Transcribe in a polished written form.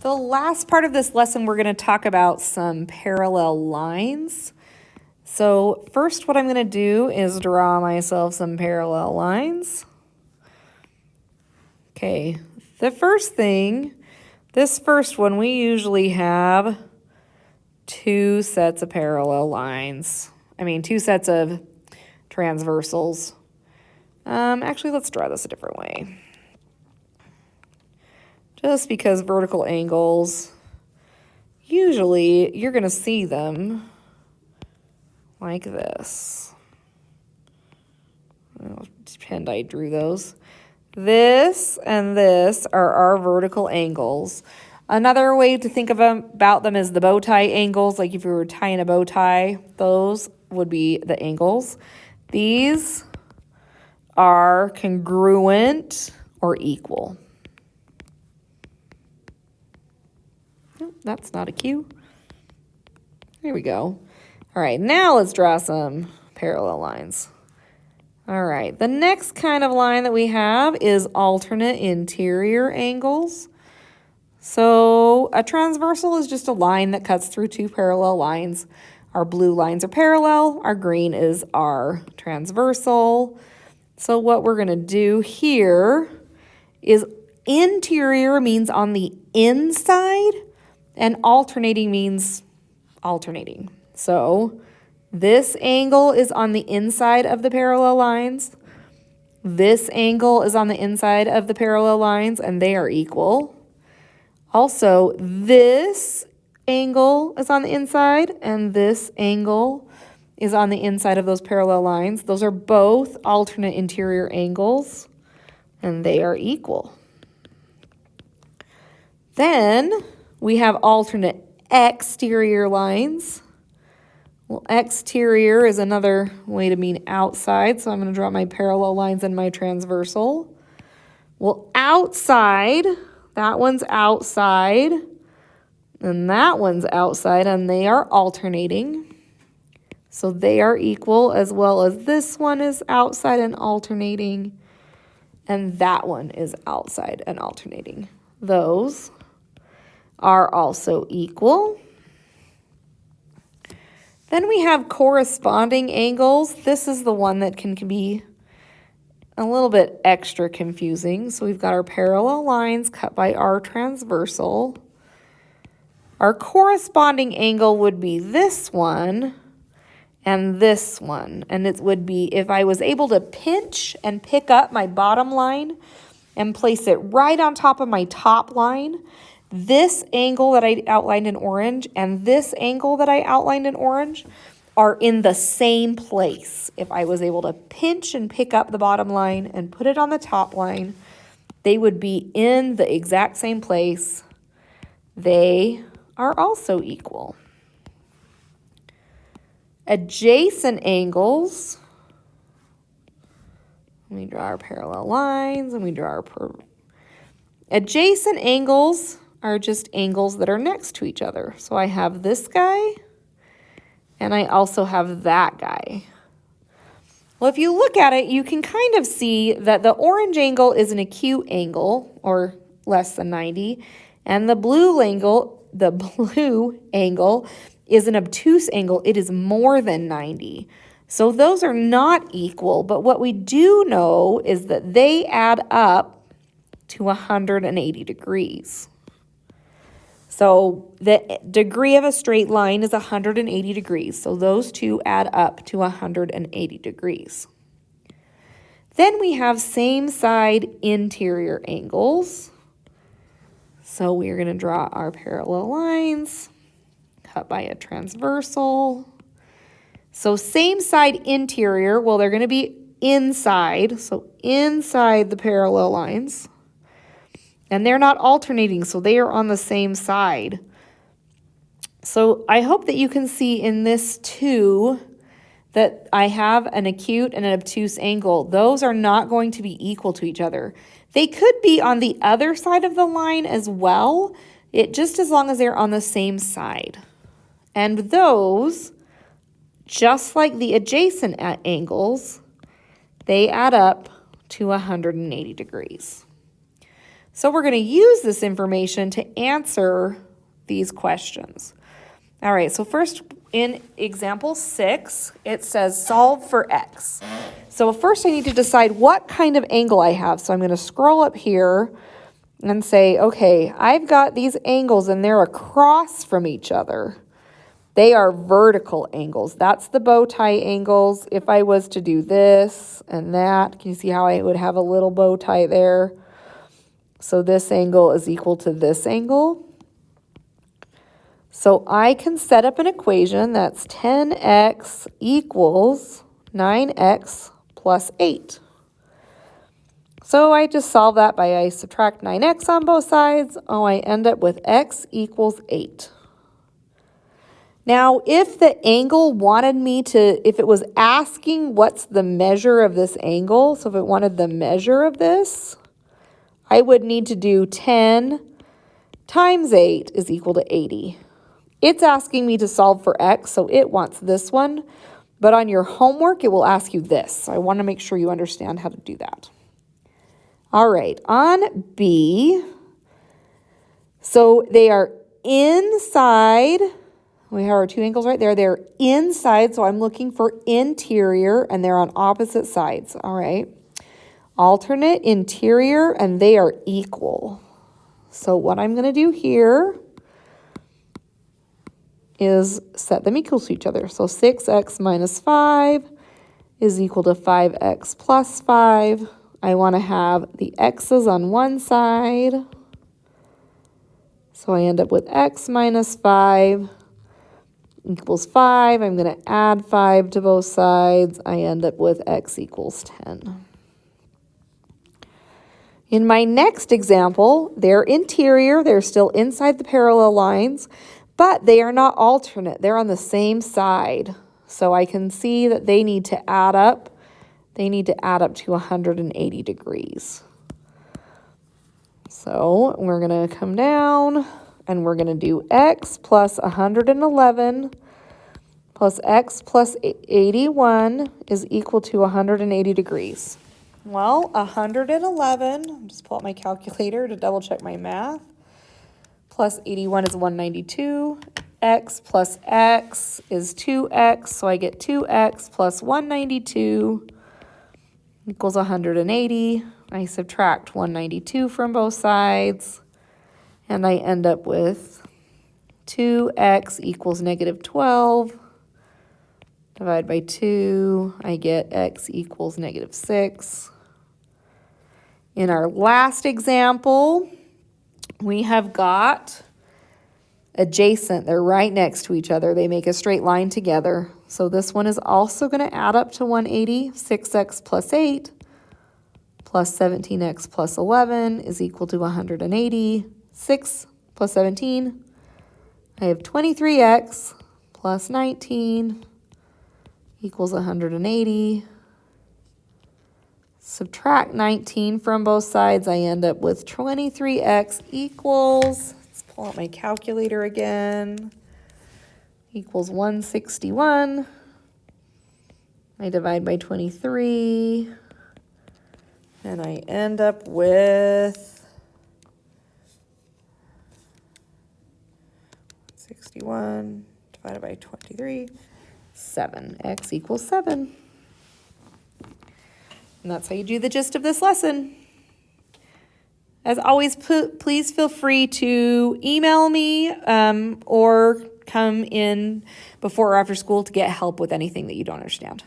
The last part of this lesson, we're going to talk about some parallel lines. So first, what I'm going to do is draw myself some parallel lines. Okay, the first thing, this first one, we usually have two sets of parallel lines. Two sets of transversals. Actually, let's draw this a different way. Just because vertical angles, usually you're going to see them like this. I'll pretend I drew those. This and this are our vertical angles. Another way to think about them is the bow tie angles. Like if you were tying a bow tie, those would be the angles. These are congruent or equal. Oh, that's not a cue. There we go. All right, now let's draw some parallel lines. All right, the next kind of line that we have is alternate interior angles. So a transversal is just a line that cuts through two parallel lines. Our blue lines are parallel, our green is our transversal. So what we're going to do here is interior means on the inside, and alternating means alternating. So this angle is on the inside of the parallel lines. This angle is on the inside of the parallel lines, and they are equal. Also, this angle is on the inside, and this angle is on the inside of those parallel lines. Those are both alternate interior angles, and they are equal. Then we have alternate exterior lines. Well, exterior is another way to mean outside, so I'm going to draw my parallel lines and my transversal. Well, outside, that one's outside, and that one's outside, and they are alternating. So they are equal, as well as this one is outside and alternating, and that one is outside and alternating. Those are also equal. Then we have corresponding angles. This is the one that can be a little bit extra confusing. So we've got our parallel lines cut by our transversal. Our corresponding angle would be this one and this one. And it would be if I was able to pinch and pick up my bottom line and place it right on top of my top line, this angle that I outlined in orange and this angle that I outlined in orange are in the same place. If I was able to pinch and pick up the bottom line and put it on the top line, they would be in the exact same place. They are also equal. Adjacent angles. We draw our parallel lines and we draw our adjacent angles are just angles that are next to each other. So I have this guy, and I also have that guy. Well, if you look at it, you can kind of see that the orange angle is an acute angle, or less than 90, and the blue angle is an obtuse angle. It is more than 90. So those are not equal, but what we do know is that they add up to 180 degrees. So the degree of a straight line is 180 degrees. So those two add up to 180 degrees. Then we have same side interior angles. So we're going to draw our parallel lines cut by a transversal. So same side interior, well, they're going to be inside. So inside the parallel lines. And they're not alternating, so they are on the same side. So I hope that you can see in this too that I have an acute and an obtuse angle. Those are not going to be equal to each other. They could be on the other side of the line as well, just as long as they're on the same side. And those, just like the adjacent angles, they add up to 180 degrees. So we're going to use this information to answer these questions. All right, so first in example 6, it says solve for x. So first I need to decide what kind of angle I have. So I'm going to scroll up here and say, okay, I've got these angles and they're across from each other. They are vertical angles. That's the bow tie angles. If I was to do this and that, can you see how I would have a little bow tie there? So this angle is equal to this angle. So I can set up an equation that's 10x equals 9x plus 8. So I just solve that by I subtract 9x on both sides. Oh, I end up with x equals 8. Now, if the angle wanted me to, if it was asking what's the measure of this angle, so if it wanted the measure of this, I would need to do 10 times 8 is equal to 80. It's asking me to solve for x, so it wants this one. But on your homework, it will ask you this. So I want to make sure you understand how to do that. All right, on B, so they are inside. We have our two angles right there. They're inside, so I'm looking for interior, and they're on opposite sides. All right. Alternate interior, and they are equal. So what I'm going to do here is set them equal to each other. So 6x minus 5 is equal to 5x plus 5. I want to have the x's on one side. So I end up with x minus 5 equals 5. I'm going to add 5 to both sides. I end up with x equals 10. In my next example, they're interior. They're still inside the parallel lines, but they are not alternate. They're on the same side. So I can see that they need to add up. They need to add up to 180 degrees. So we're going to come down and we're going to do x plus 111 plus x plus 81 is equal to 180 degrees. Well, 111, I'll just pull out my calculator to double check my math, plus 81 is 192. X plus x is 2x, so I get 2x plus 192 equals 180. I subtract 192 from both sides, and I end up with 2x equals negative 12. Divide by 2, I get x equals negative 6. In our last example, we have got adjacent. They're right next to each other. They make a straight line together. So this one is also going to add up to 180. 6x plus 8 plus 17x plus 11 is equal to 180. 6 plus 17, I have 23x plus 19 equals 180. Subtract 19 from both sides, I end up with 23x equals, let's pull out my calculator again, equals 161. I divide by 23, and I end up with 61 divided by 23, 7. X equals 7. And that's how you do the gist of this lesson. As always, please feel free to email me or come in before or after school to get help with anything that you don't understand.